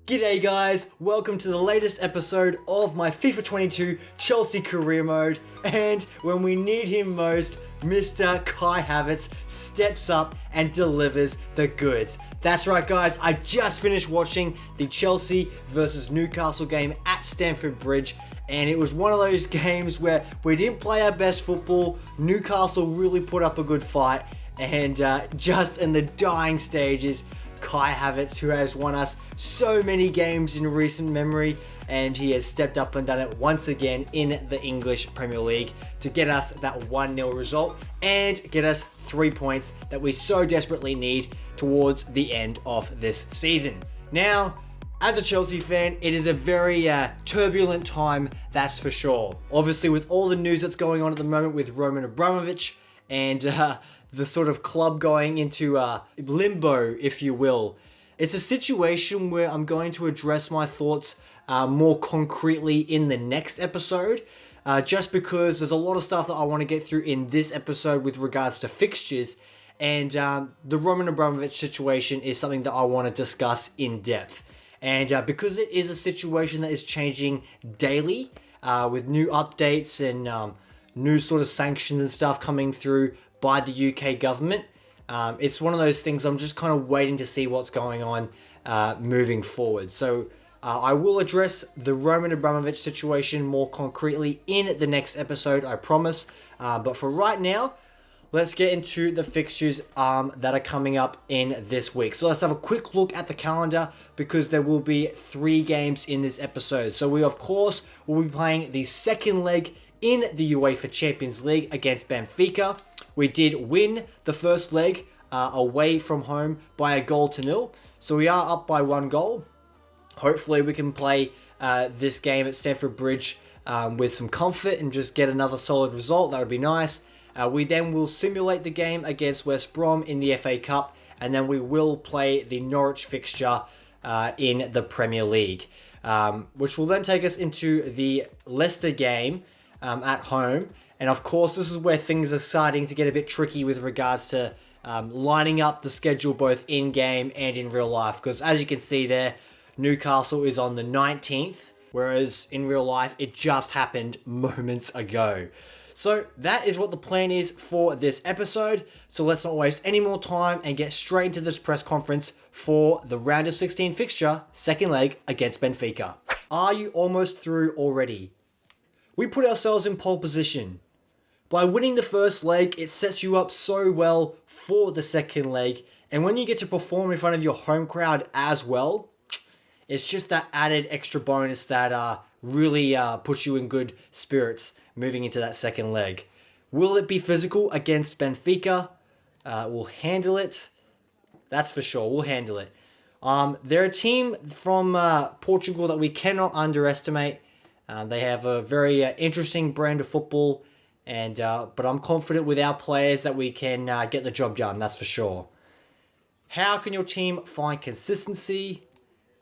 G'day guys, welcome to the latest episode of my FIFA 22 Chelsea career mode, and when we need him most, Mr. Kai Havertz steps up and delivers the goods. That's right guys, I just finished watching the Chelsea versus Newcastle game at Stamford Bridge, and it was one of those games where we didn't play our best football. Newcastle really put up a good fight, and just in the dying stages, Kai Havertz, who has won us so many games in recent memory, and he has stepped up and done it once again in the English Premier League to get us that 1-0 result and get us 3 points that we so desperately need towards the end of this season. Now, as a Chelsea fan, it is a very turbulent time, that's for sure. Obviously, with all the news that's going on at the moment with Roman Abramovich and the sort of club going into limbo, if you will. It's a situation where I'm going to address my thoughts more concretely in the next episode, just because there's a lot of stuff that I want to get through in this episode with regards to fixtures, and the Roman Abramovich situation is something that I want to discuss in depth. And because it is a situation that is changing daily, with new updates and new sort of sanctions and stuff coming through by the UK government. It's one of those things I'm just kind of waiting to see what's going on moving forward. So I will address the Roman Abramovich situation more concretely in the next episode, I promise. But for right now, let's get into the fixtures that are coming up in this week. So let's have a quick look at the calendar because there will be 3 games in this episode. So we, of course, will be playing the second leg in the UEFA Champions League against Benfica. We did win the first leg away from home by 1-0. So we are up by 1 goal. Hopefully we can play this game at Stamford Bridge with some comfort and just get another solid result. That would be nice. We then will simulate the game against West Brom in the FA Cup, and then we will play the Norwich fixture in the Premier League, which will then take us into the Leicester game at home. And of course, this is where things are starting to get a bit tricky with regards to lining up the schedule both in-game and in real life. Because as you can see there, Newcastle is on the 19th, whereas in real life, it just happened moments ago. So that is what the plan is for this episode. So let's not waste any more time and get straight into this press conference for the round of 16 fixture, second leg against Benfica. Are you almost through already? We put ourselves in pole position. By winning the first leg, it sets you up so well for the second leg. And when you get to perform in front of your home crowd as well, it's just that added extra bonus that really puts you in good spirits moving into that second leg. Will it be physical against Benfica? We'll handle it. That's for sure. We'll handle it. They're a team from Portugal that we cannot underestimate. They have a very interesting brand of football, and but I'm confident with our players that we can get the job done, that's for sure. How can your team find consistency?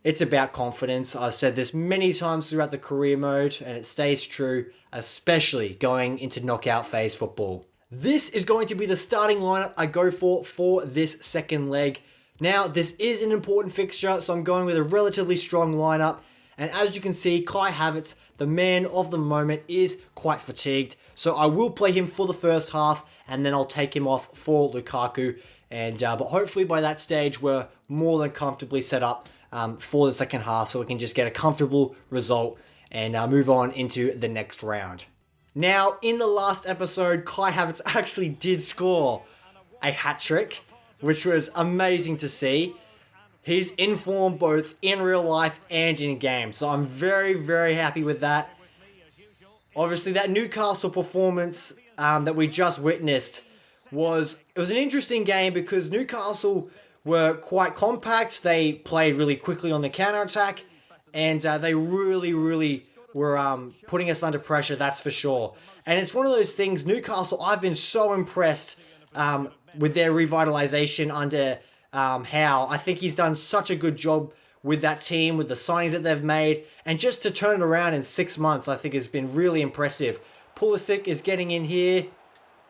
It's about confidence. I've said this many times throughout the career mode, and it stays true, especially going into knockout phase football. This is going to be the starting lineup I go for this second leg. Now, this is an important fixture, so I'm going with a relatively strong lineup. And as you can see, Kai Havertz, the man of the moment, is quite fatigued. So I will play him for the first half, and then I'll take him off for Lukaku. And but hopefully by that stage, we're more than comfortably set up for the second half, so we can just get a comfortable result and move on into the next round. Now, in the last episode, Kai Havertz actually did score a hat-trick, which was amazing to see. He's in form both in real life and in game, so I'm very, very happy with that. Obviously, that Newcastle performance that we just witnessed was an interesting game because Newcastle were quite compact. They played really quickly on the counter-attack, and they really, really were putting us under pressure, that's for sure. And it's one of those things, Newcastle, I've been so impressed with their revitalization under Howe. I think he's done such a good job with that team, with the signings that they've made, and just to turn it around in 6 months, I think has been really impressive. Pulisic is getting in here.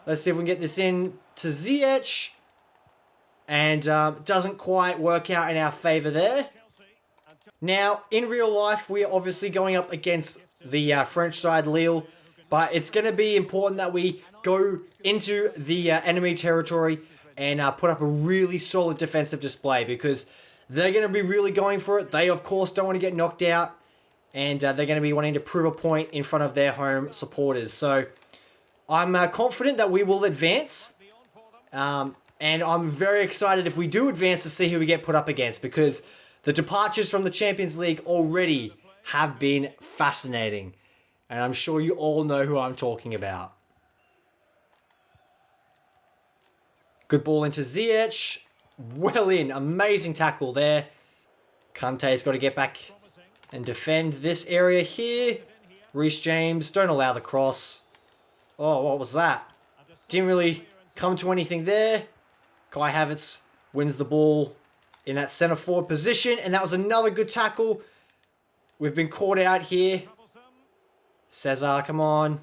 Let's see if we can get this in to Ziyech. And doesn't quite work out in our favour there. Now, in real life, we are obviously going up against the French side, Lille, but it's going to be important that we go into the enemy territory and put up a really solid defensive display, because they're going to be really going for it. They, of course, don't want to get knocked out, and they're going to be wanting to prove a point in front of their home supporters. So I'm confident that we will advance, and I'm very excited if we do advance to see who we get put up against, because the departures from the Champions League already have been fascinating, and I'm sure you all know who I'm talking about. Good ball into Ziyech. Well in. Amazing tackle there. Kante's got to get back and defend this area here. Reece James, don't allow the cross. Oh, what was that? Didn't really come to anything there. Kai Havertz wins the ball in that centre forward position, and that was another good tackle. We've been caught out here. Cesar, come on.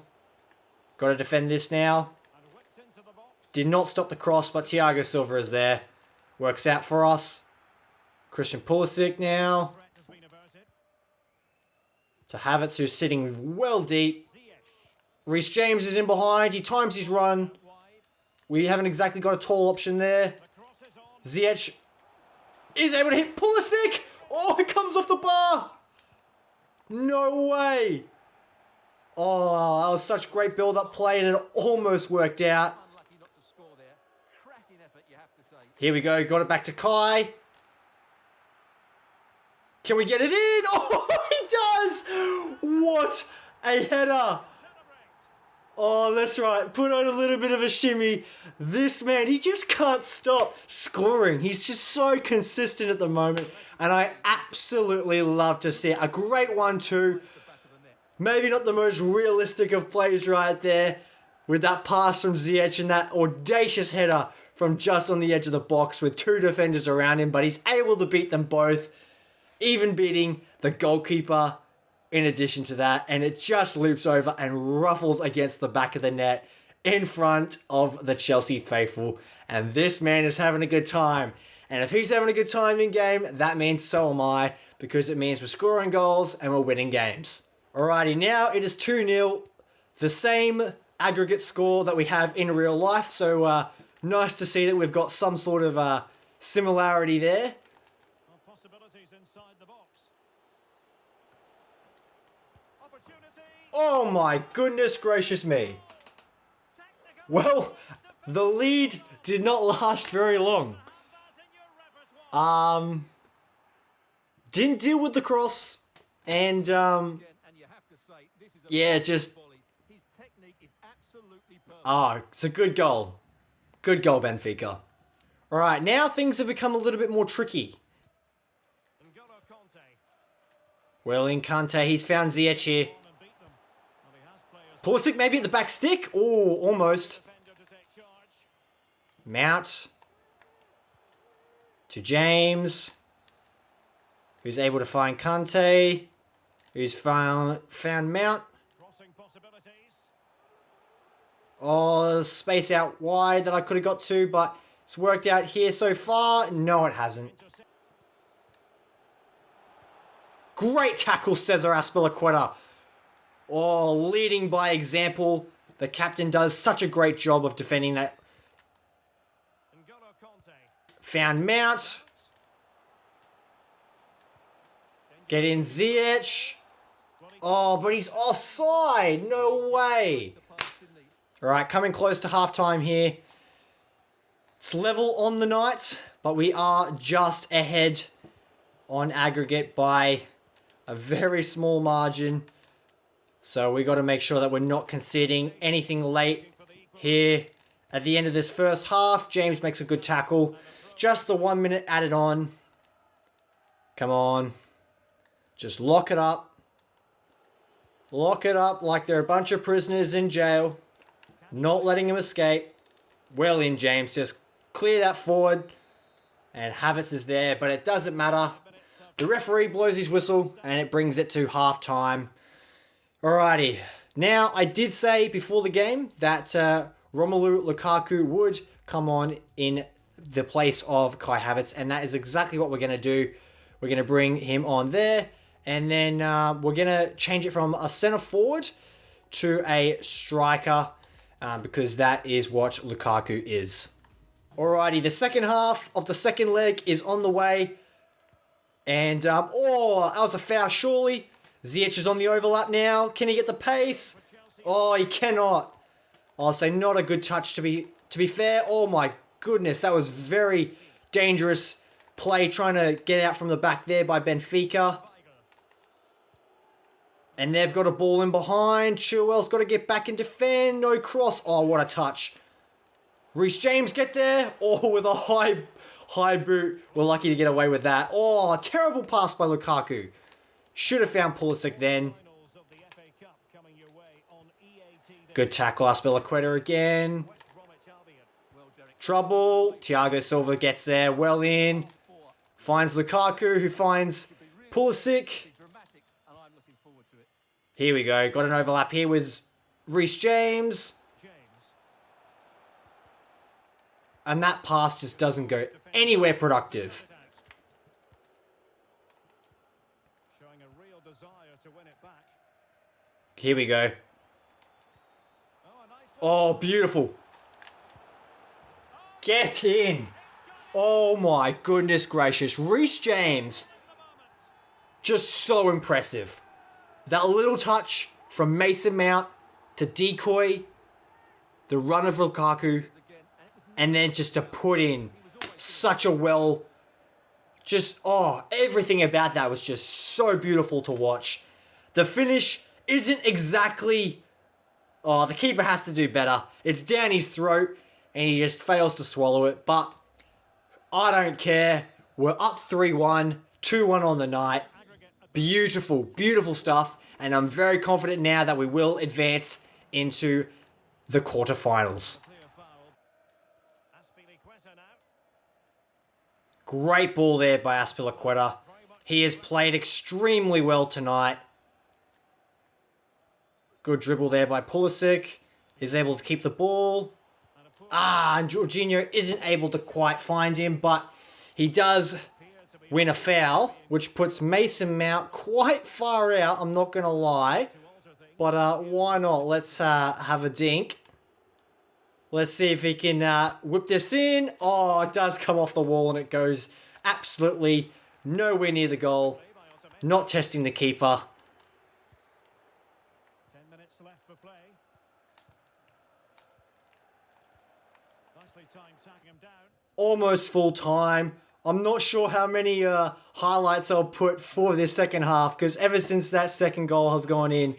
Got to defend this now. Did not stop the cross, but Thiago Silva is there. Works out for us. Christian Pulisic now. To Havertz, who's sitting well deep. Reece James is in behind. He times his run. We haven't exactly got a tall option there. Ziyech is able to hit Pulisic. Oh, it comes off the bar. No way. Oh, that was such great build-up play, and it almost worked out. Here we go. Got it back to Kai. Can we get it in? Oh, he does. What a header. Oh, that's right. Put on a little bit of a shimmy. This man, he just can't stop scoring. He's just so consistent at the moment, and I absolutely love to see it. A great one too. Maybe not the most realistic of plays right there, with that pass from Ziyech and that audacious header from just on the edge of the box with two defenders around him, but he's able to beat them both, even beating the goalkeeper in addition to that, and it just loops over and ruffles against the back of the net in front of the Chelsea faithful, and this man is having a good time. And if he's having a good time in game, that means so am I, because it means we're scoring goals and we're winning games. Alrighty, now it is 2-0, the same aggregate score that we have in real life, so nice to see that we've got some sort of similarity there. Oh my goodness gracious me. Well, the lead did not last very long. Didn't deal with the cross, and yeah, just it's a good goal. Good goal, Benfica. Alright, now things have become a little bit more tricky. Well in Kante, he's found Ziyech here. Pulisic maybe at the back stick? Oh, almost. Mount. To James. Who's able to find Kante. Who's found Mount. Oh, space out wide that I could have got to, but it's worked out here so far. No, it hasn't. Great tackle, Cesar Azpilicueta. Oh, leading by example. The captain does such a great job of defending that. Found Mount. Get in Ziyech. Oh, but he's offside. No way. Alright, coming close to halftime here. It's level on the night, but we are just ahead on aggregate by a very small margin. So we got to make sure that we're not conceding anything late here. At the end of this first half, James makes a good tackle. Just the 1 minute added on. Come on. Just lock it up. Lock it up like they're a bunch of prisoners in jail. Not letting him escape. Well in, James. Just clear that forward. And Havertz is there, but it doesn't matter. The referee blows his whistle, and it brings it to half-time. Alrighty. Now, I did say before the game that Romelu Lukaku would come on in the place of Kai Havertz, and that is exactly what we're going to do. We're going to bring him on there. And then we're going to change it from a centre forward to a striker because that is what Lukaku is. Alrighty, the second half of the second leg is on the way. And, that was a foul, surely. Ziyech is on the overlap now. Can he get the pace? Oh, he cannot. I'll say not a good touch to be fair. Oh my goodness, that was very dangerous play trying to get out from the back there by Benfica. And they've got a ball in behind. Chilwell's got to get back and defend. No cross. Oh, what a touch. Reece James get there. Oh, with a high boot. We're lucky to get away with that. Oh, a terrible pass by Lukaku. Should have found Pulisic then. Good tackle, Azpilicueta again. Trouble. Thiago Silva gets there. Well in. Finds Lukaku, who finds Pulisic. Here we go. Got an overlap here with Reece James. And that pass just doesn't go anywhere productive. Here we go. Oh, beautiful. Get in. Oh my goodness gracious. Reece James. Just so impressive. That little touch from Mason Mount to decoy the run of Lukaku. And then just to put in such a everything about that was just so beautiful to watch. The finish isn't exactly... Oh, the keeper has to do better. It's down his throat and he just fails to swallow it. But I don't care. We're up 3-1, 2-1 on the night. Beautiful, beautiful stuff. And I'm very confident now that we will advance into the quarterfinals. Great ball there by Azpilicueta. He has played extremely well tonight. Good dribble there by Pulisic. Is able to keep the ball. And Jorginho isn't able to quite find him, but he does win a foul, which puts Mason Mount quite far out, I'm not going to lie. But why not? Let's have a dink. Let's see if he can whip this in. Oh, it does come off the wall and it goes absolutely nowhere near the goal. Not testing the keeper. 10 minutes left for play. Nicely timed, tagging him down. Almost full time. I'm not sure how many highlights I'll put for this second half because ever since that second goal has gone in,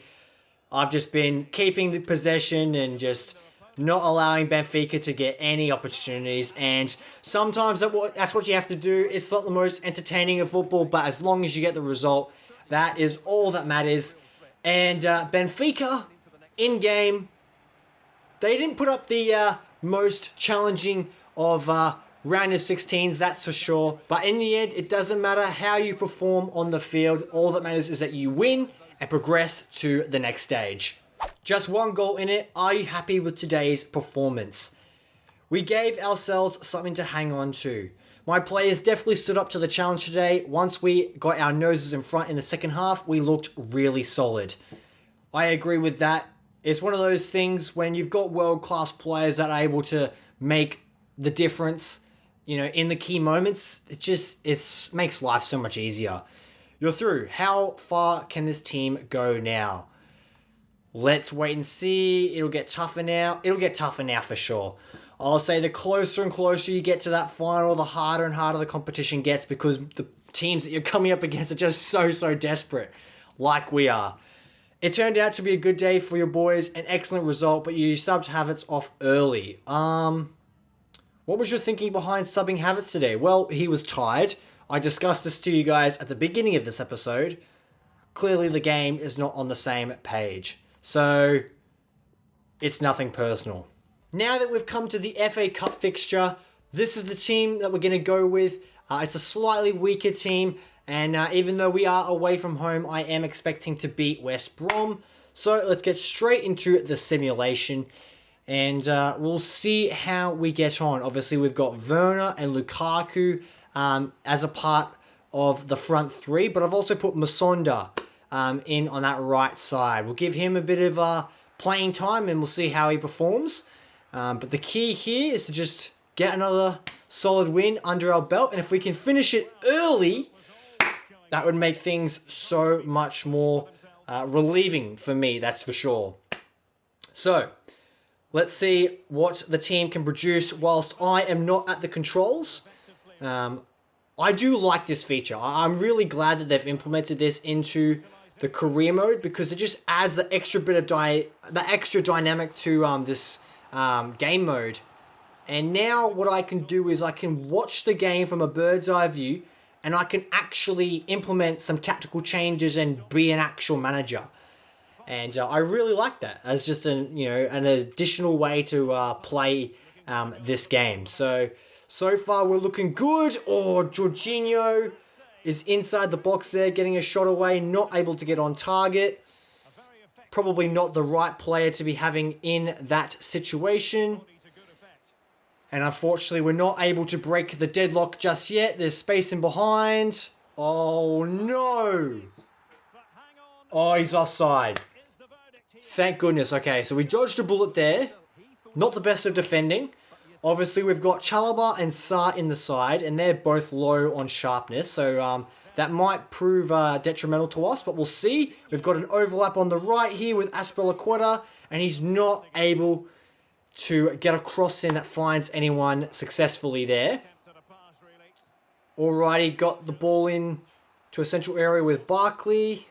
I've just been keeping the possession and just not allowing Benfica to get any opportunities. And sometimes that's what you have to do. It's not the most entertaining of football, but as long as you get the result, that is all that matters. And Benfica, in-game, they didn't put up the most challenging of round of 16s, that's for sure. But in the end, it doesn't matter how you perform on the field. All that matters is that you win and progress to the next stage. Just one goal in it. Are you happy with today's performance? We gave ourselves something to hang on to. My players definitely stood up to the challenge today. Once we got our noses in front in the second half, we looked really solid. I agree with that. It's one of those things when you've got world-class players that are able to make the difference, you know, in the key moments. It makes life so much easier. You're through. How far can this team go now? Let's wait and see. It'll get tougher now. It'll get tougher now for sure. I'll say the closer and closer you get to that final, the harder and harder the competition gets because the teams that you're coming up against are just so desperate, like we are. It turned out to be a good day for your boys, an excellent result, but you subbed Havertz off early. What was your thinking behind subbing Havertz today? Well, he was tired. I discussed this to you guys at the beginning of this episode. Clearly the game is not on the same page. So, it's nothing personal. Now that we've come to the FA Cup fixture, this is the team that we're going to go with. It's a slightly weaker team, and even though we are away from home, I am expecting to beat West Brom. So, let's get straight into the simulation, and we'll see how we get on. Obviously, we've got Werner and Lukaku as a part of the front three, but I've also put Masonda in on that right side. We'll give him a bit of playing time and we'll see how he performs. But the key here is to just get another solid win under our belt. And if we can finish it early, that would make things so much more relieving for me, that's for sure. So, let's see what the team can produce whilst I am not at the controls. I do like this feature. I'm really glad that they've implemented this into the career mode because it just adds the extra bit of the extra dynamic to this game mode. And now what I can do is I can watch the game from a bird's eye view and I can actually implement some tactical changes and be an actual manager. And I really like that as just an additional way to play this game. So far we're looking good. Oh, Jorginho is inside the box there, getting a shot away, not able to get on target. Probably not the right player to be having in that situation. And unfortunately, we're not able to break the deadlock just yet. There's space in behind. Oh, no. Oh, he's offside. Thank goodness. Okay, so we dodged a bullet there. Not the best of defending. Obviously, we've got Chalobah and Sa in the side, and they're both low on sharpness. So that might prove detrimental to us, but we'll see. We've got an overlap on the right here with Aspilicueta, and he's not able to get a cross in that finds anyone successfully there. Alrighty, got the ball in to a central area with Barkley.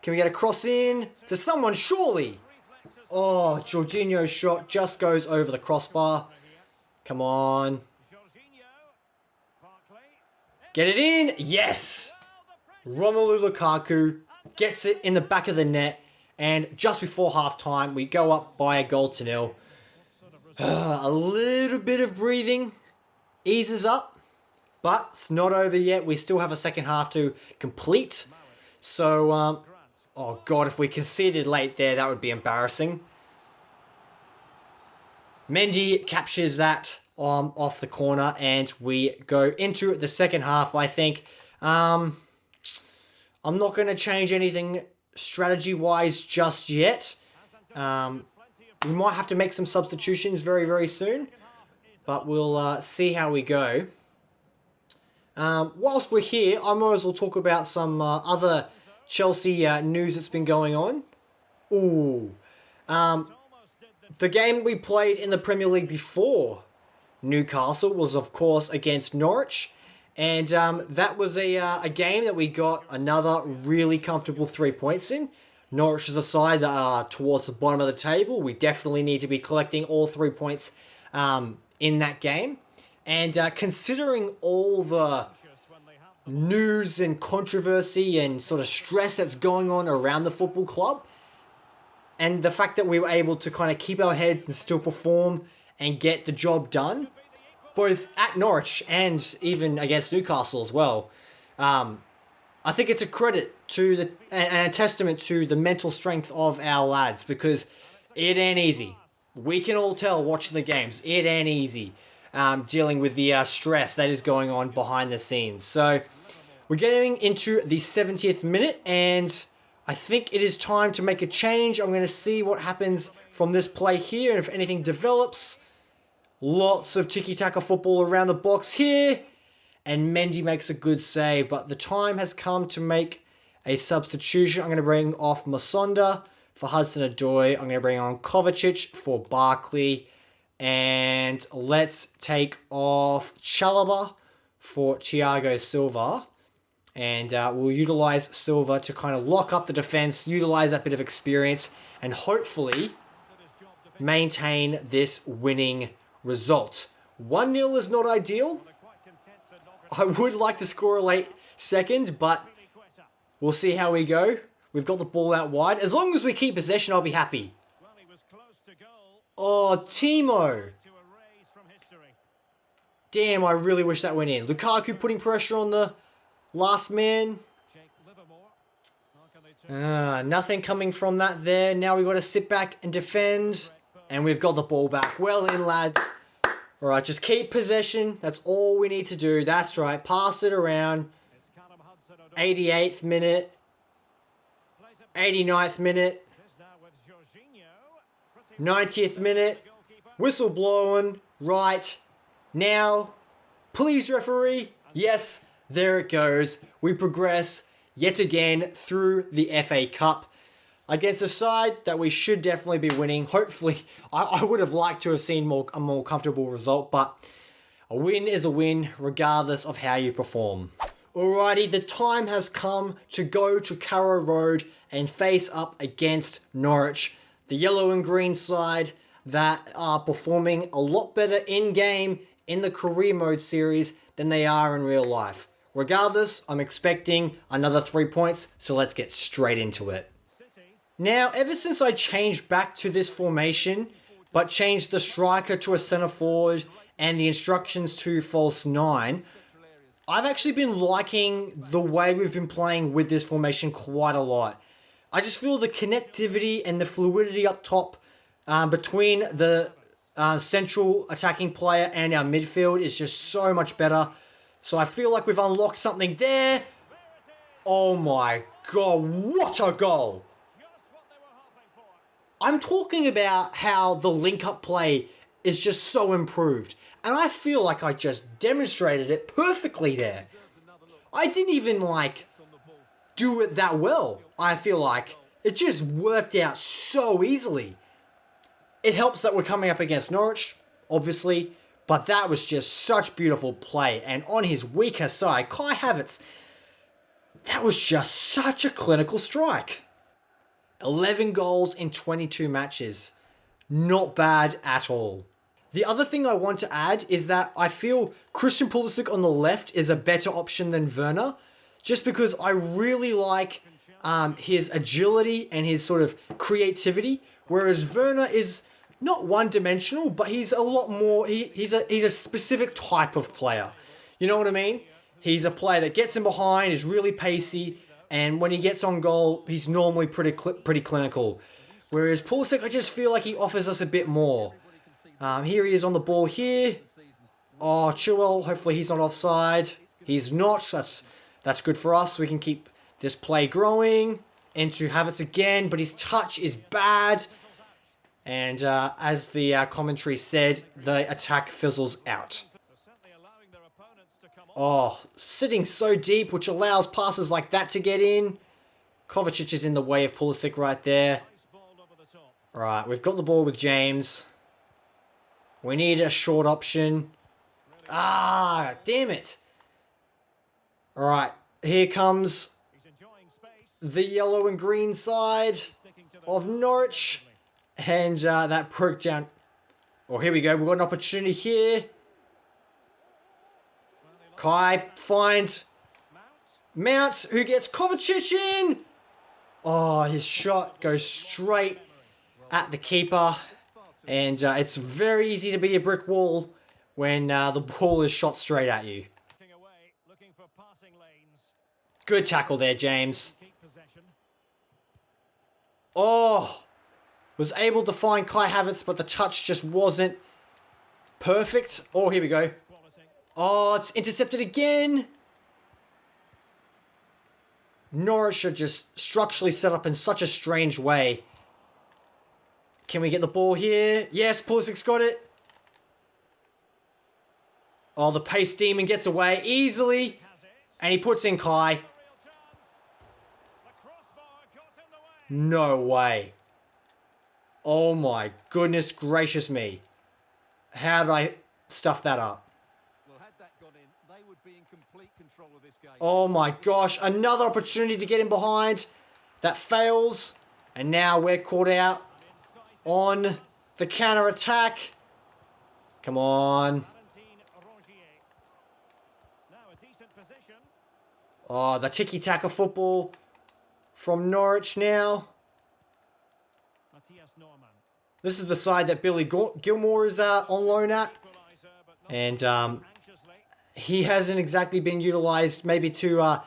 Can we get a cross in to someone, surely? Oh, Jorginho's shot just goes over the crossbar. Come on. Get it in. Yes. Romelu Lukaku gets it in the back of the net. And just before half-time, we go up by a 1-0. A little bit of breathing eases up. But it's not over yet. We still have a second half to complete. So, oh God, if we conceded late there, that would be embarrassing. Mendy captures that off the corner, and we go into the second half, I think. I'm not going to change anything strategy-wise just yet. We might have to make some substitutions very, very soon, but we'll see how we go. Whilst we're here, I might as well talk about some other Chelsea news that's been going on. Ooh. The game we played in the Premier League before Newcastle was, of course, against Norwich. And that was a game that we got another really comfortable 3 points in. Norwich is a side that are towards the bottom of the table. We definitely need to be collecting all 3 points in that game. And considering all the news and controversy and sort of stress that's going on around the football club, and the fact that we were able to kind of keep our heads and still perform and get the job done, both at Norwich and even against Newcastle as well, I think it's a credit to and a testament to the mental strength of our lads, because it ain't easy. We can all tell watching the games, it ain't easy dealing with the stress that is going on behind the scenes. So we're getting into the 70th minute, and I think it is time to make a change. I'm going to see what happens from this play here, and if anything develops. Lots of tiki-taka football around the box here. And Mendy makes a good save, but the time has come to make a substitution. I'm going to bring off Masonda for Hudson-Odoi. I'm going to bring on Kovacic for Barkley. And let's take off Chalobah for Thiago Silva. And we'll utilize Silva to kind of lock up the defense, utilize that bit of experience, and hopefully maintain this winning result. 1-0 is not ideal. I would like to score a late second, but we'll see how we go. We've got the ball out wide. As long as we keep possession, I'll be happy. Oh, Timo. Damn, I really wish that went in. Lukaku putting pressure on the last man. Nothing coming from that there. Now we've got to sit back and defend. And we've got the ball back. Well in, lads. All right, just keep possession. That's all we need to do. That's right. Pass it around. 88th minute. 89th minute. 90th minute. Whistle blowing. Right. Now, please, referee. Yes, there it goes. We progress yet again through the FA Cup against a side that we should definitely be winning. Hopefully, I would have liked to have seen a more comfortable result, but a win is a win regardless of how you perform. Alrighty, the time has come to go to Carrow Road and face up against Norwich, the yellow and green side that are performing a lot better in-game in the career mode series than they are in real life. Regardless, I'm expecting another 3 points, so let's get straight into it. Now, ever since I changed back to this formation, but changed the striker to a centre forward and the instructions to false 9, I've actually been liking the way we've been playing with this formation quite a lot. I just feel the connectivity and the fluidity up top between the central attacking player and our midfield is just so much better. So I feel like we've unlocked something there. Oh my god, what a goal! I'm talking about how the link-up play is just so improved. And I feel like I just demonstrated it perfectly there. I didn't even, do it that well. I feel like it just worked out so easily. It helps that we're coming up against Norwich, obviously, but that was just such beautiful play. And on his weaker side, Kai Havertz, that was just such a clinical strike. 11 goals in 22 matches. Not bad at all. The other thing I want to add is that I feel Christian Pulisic on the left is a better option than Werner, just because I really like his agility and his sort of creativity, whereas Werner is not one-dimensional, but he's a lot more, he's a specific type of player. You know what I mean? He's a player that gets in behind, is really pacey, and when he gets on goal, he's normally pretty clinical. Whereas Pulisic, I just feel like he offers us a bit more. Here he is on the ball here. Oh, Chilwell, hopefully he's not offside. He's not. That's good for us. We can keep this play growing. Into Havertz again, but his touch is bad. And as the commentary said, the attack fizzles out. Oh, sitting so deep, which allows passes like that to get in. Kovacic is in the way of Pulisic right there. Alright, we've got the ball with James. We need a short option. Ah, damn it. Alright, here comes the yellow and green side of Norwich. And that broke down. Oh, here we go. We've got an opportunity here. Kai finds Mount, who gets Kovacic in. Oh, his shot goes straight at the keeper. And it's very easy to be a brick wall when the ball is shot straight at you. Good tackle there, James. Oh, was able to find Kai Havertz, but the touch just wasn't perfect. Oh, here we go. Oh, it's intercepted again. Norwich are just structurally set up in such a strange way. Can we get the ball here? Yes, Pulisic's got it. Oh, the pace demon gets away easily. And he puts in Kai. No way. Oh my goodness gracious me. How did I stuff that up? Oh my gosh, another opportunity to get in behind. That fails. And now we're caught out on the counter-attack. Come on. Oh, the tiki-taka football from Norwich now. This is the side that Billy Gilmore is on loan at. And he hasn't exactly been utilised maybe to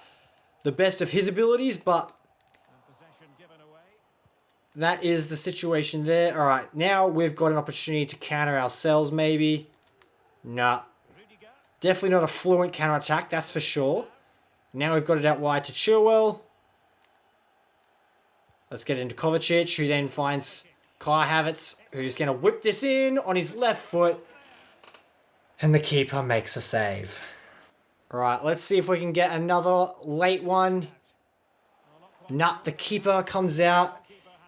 the best of his abilities, but that is the situation there. All right, now we've got an opportunity to counter ourselves maybe. Nah. Definitely not a fluent counter-attack, that's for sure. Now we've got it out wide to Chilwell. Let's get into Kovacic, who then finds Kai Havertz, who's going to whip this in on his left foot. And the keeper makes a save. Alright, let's see if we can get another late one. Nah, the keeper comes out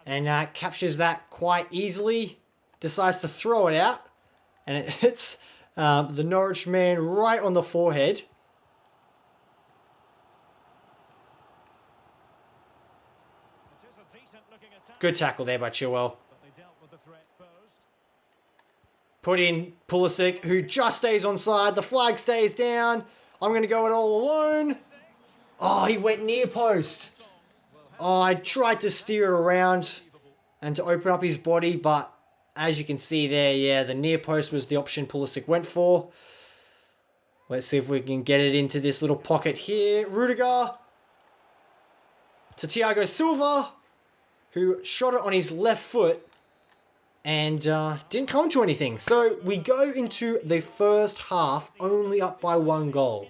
and captures that quite easily. Decides to throw it out. And it hits the Norwich man right on the forehead. Good tackle there by Chilwell. Put in Pulisic, who just stays onside. The flag stays down. I'm going to go it all alone. Oh, he went near post. Oh, I tried to steer it around and to open up his body, but as you can see there, yeah, the near post was the option Pulisic went for. Let's see if we can get it into this little pocket here. Rudiger to Thiago Silva, who shot it on his left foot and didn't come to anything. So we go into the first half only up by 1 goal.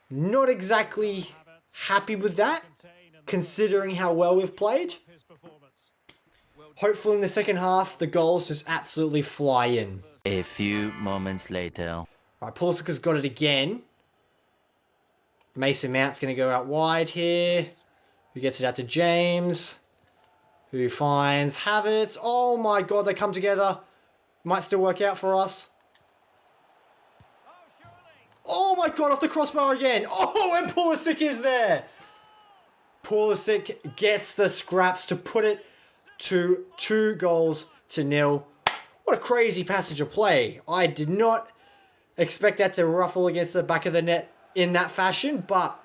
Not exactly happy with that, considering how well we've played. Hopefully in the second half, the goals just absolutely fly in. A few moments later. Right, Pulisic has got it again. Mason Mount's going to go out wide here. Who gets it out to James. Who finds Havertz. Oh my god, they come together. Might still work out for us. Oh my god, off the crossbar again. Oh, and Pulisic is there. Pulisic gets the scraps to put it to 2-0. What a crazy passage of play. I did not expect that to ruffle against the back of the net in that fashion, but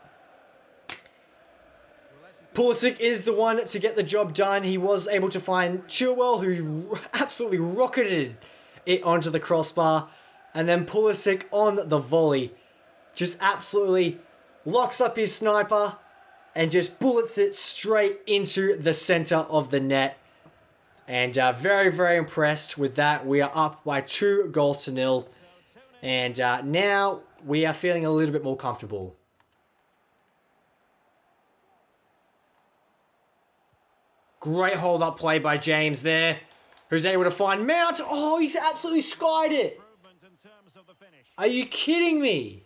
Pulisic is the one to get the job done. He was able to find Chilwell, who absolutely rocketed it onto the crossbar. And then Pulisic on the volley just absolutely locks up his sniper and just bullets it straight into the center of the net. And very, very impressed with that. We are up by 2-0. And now we are feeling a little bit more comfortable. Great hold-up play by James there, who's able to find Mount. Oh, he's absolutely skied it. Are you kidding me?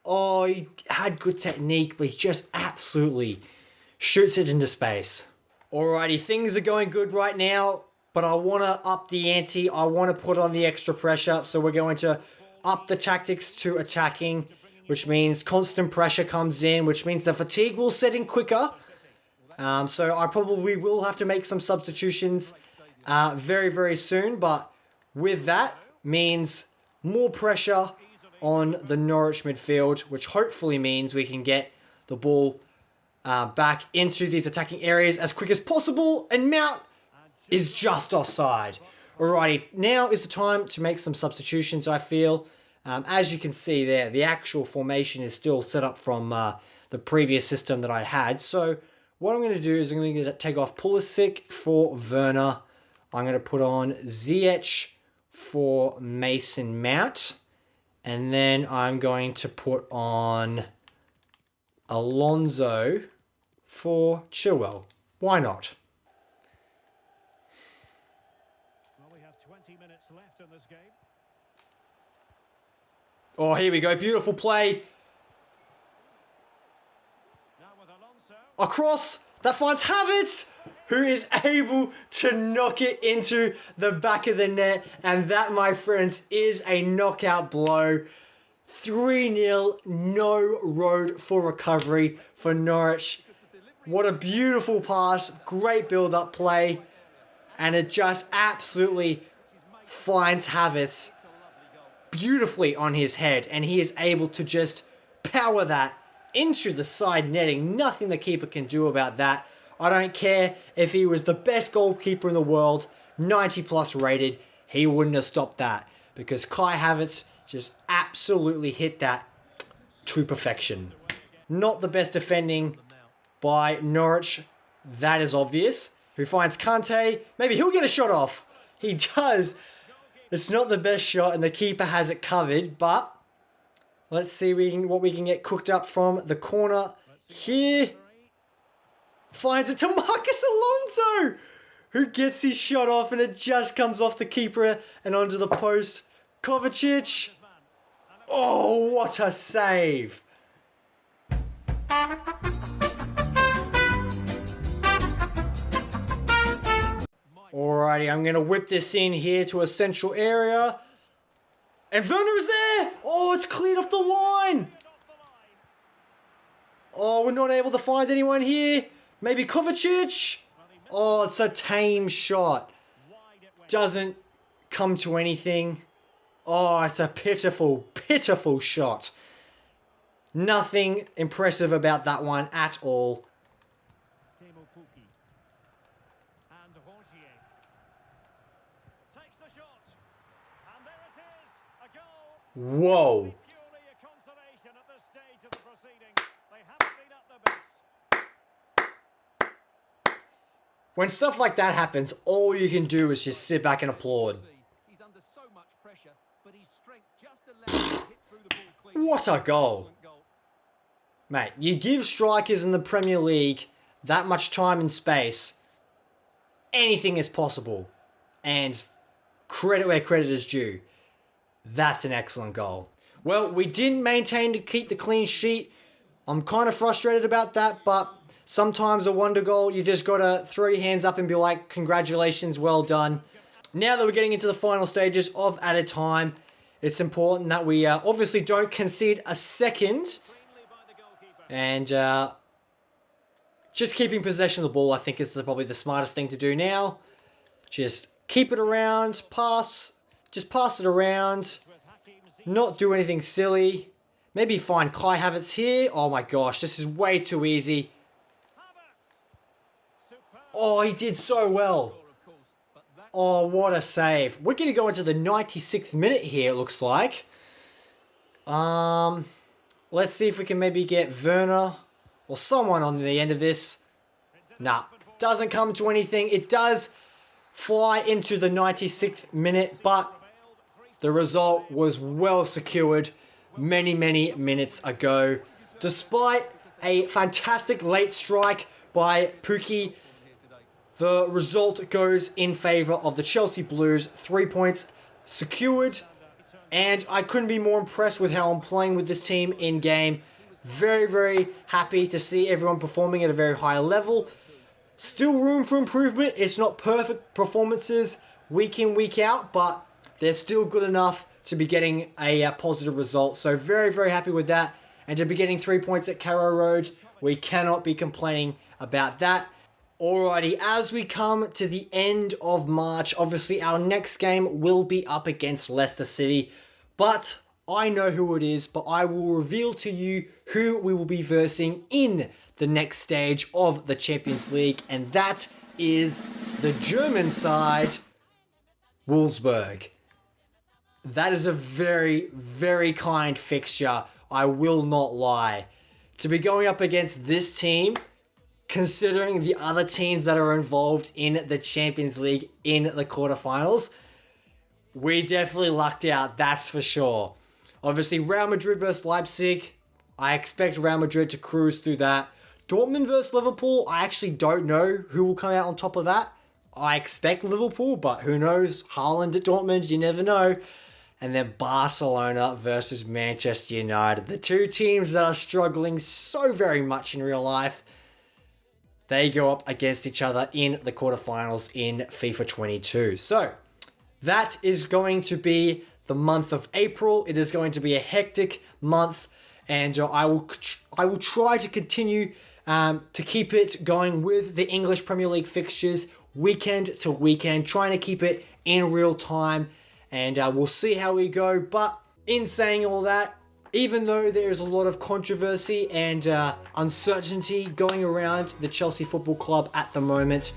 Oh, he had good technique, but he just absolutely shoots it into space. Alrighty, things are going good right now, but I want to up the ante. I want to put on the extra pressure, so we're going to up the tactics to attacking, which means constant pressure comes in, which means the fatigue will set in quicker. So I probably will have to make some substitutions very, very soon, but with that means more pressure on the Norwich midfield, which hopefully means we can get the ball back into these attacking areas as quick as possible, and Mount is just offside. Alrighty, now is the time to make some substitutions, I feel. As you can see there, the actual formation is still set up from the previous system that I had. So what I'm going to do is I'm going to take off Pulisic for Werner. I'm going to put on Ziyech for Mason Mount. And then I'm going to put on Alonso for Chilwell. Why not? Well, we have 20 minutes left in this game. Oh, here we go. Beautiful play. Now with Alonso. Across. That finds Havertz, who is able to knock it into the back of the net. And that, my friends, is a knockout blow. 3-0, no road for recovery for Norwich. What a beautiful pass, great build-up play. And it just absolutely finds Havertz beautifully on his head. And he is able to just power that into the side netting. Nothing the keeper can do about that. I don't care if he was the best goalkeeper in the world, 90 plus rated, he wouldn't have stopped that, because Kai Havertz just absolutely hit that to perfection. Not the best defending by Norwich, that is obvious. Who finds Kante? Maybe he'll get a shot off. He does. It's not the best shot and the keeper has it covered, but let's see what we can get cooked up from the corner here. Finds it to Marcus Alonso, who gets his shot off and it just comes off the keeper and onto the post. Kovacic. Oh, what a save. Alrighty, I'm going to whip this in here to a central area. And Werner is there! Oh, it's cleared off the line! Oh, we're not able to find anyone here. Maybe Kovacic? Oh, it's a tame shot. Doesn't come to anything. Oh, it's a pitiful, pitiful shot. Nothing impressive about that one at all. Whoa. When stuff like that happens, all you can do is just sit back and applaud. What a goal. Mate, you give strikers in the Premier League that much time and space, anything is possible. And credit where credit is due. That's an excellent goal. Well, we didn't maintain to keep the clean sheet. I'm kind of frustrated about that, but sometimes a wonder goal, you just got to throw your hands up and be like, congratulations, well done. Now that we're getting into the final stages of Added Time, it's important that we obviously don't concede a second. And just keeping possession of the ball, I think, is probably the smartest thing to do now. Just keep it around, just pass it around, not do anything silly. Maybe find Kai Havertz here. Oh my gosh, this is way too easy. Oh, he did so well. Oh, what a save. We're going to go into the 96th minute here, it looks like. Let's see if we can maybe get Werner or someone on the end of this. Nah, doesn't come to anything. It does fly into the 96th minute, but the result was well secured many minutes ago. Despite a fantastic late strike by Pukki, the result goes in favour of the Chelsea Blues. 3 points secured. And I couldn't be more impressed with how I'm playing with this team in game. Very happy to see everyone performing at a very high level. Still room for improvement. It's not perfect performances week in, week out, but they're still good enough to be getting a positive result. So very happy with that. And to be getting 3 points at Carrow Road, we cannot be complaining about that. Alrighty, as we come to the end of March, obviously our next game will be up against Leicester City. But I know who it is, but I will reveal to you who we will be versing in the next stage of the Champions League. And that is the German side, Wolfsburg. That is a very kind fixture, I will not lie. To be going up against this team, considering the other teams that are involved in the Champions League in the quarterfinals, we definitely lucked out, that's for sure. Obviously, Real Madrid versus Leipzig, I expect Real Madrid to cruise through that. Dortmund versus Liverpool, I actually don't know who will come out on top of that. I expect Liverpool, but who knows? Haaland at Dortmund, you never know. And then Barcelona versus Manchester United. The two teams that are struggling so very much in real life. They go up against each other in the quarterfinals in FIFA 22. So, that is going to be the month of April. It is going to be a hectic month. And I will try to continue to keep it going with the English Premier League fixtures weekend to weekend. Trying to keep it in real time. And we'll see how we go. But in saying all that, even though there is a lot of controversy and uncertainty going around the Chelsea Football Club at the moment,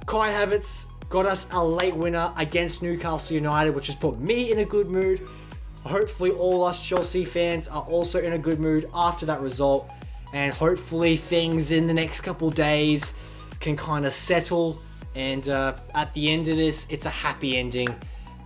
Kai Havertz got us a late winner against Newcastle United, which has put me in a good mood. Hopefully all us Chelsea fans are also in a good mood after that result. And hopefully things in the next couple days can kind of settle. And at the end of this, it's a happy ending.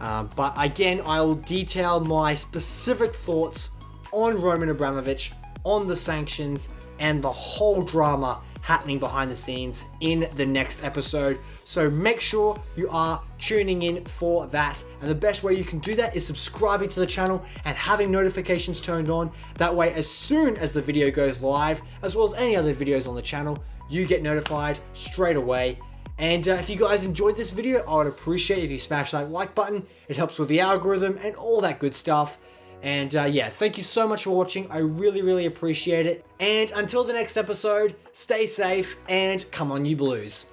But again, I will detail my specific thoughts on Roman Abramovich, on the sanctions, and the whole drama happening behind the scenes in the next episode. So make sure you are tuning in for that. And the best way you can do that is subscribing to the channel and having notifications turned on. That way, as soon as the video goes live, as well as any other videos on the channel, you get notified straight away. And if you guys enjoyed this video, I would appreciate if you smash that like button. It helps with the algorithm and all that good stuff. And yeah, thank you so much for watching. I really appreciate it. And until the next episode, stay safe and come on you Blues.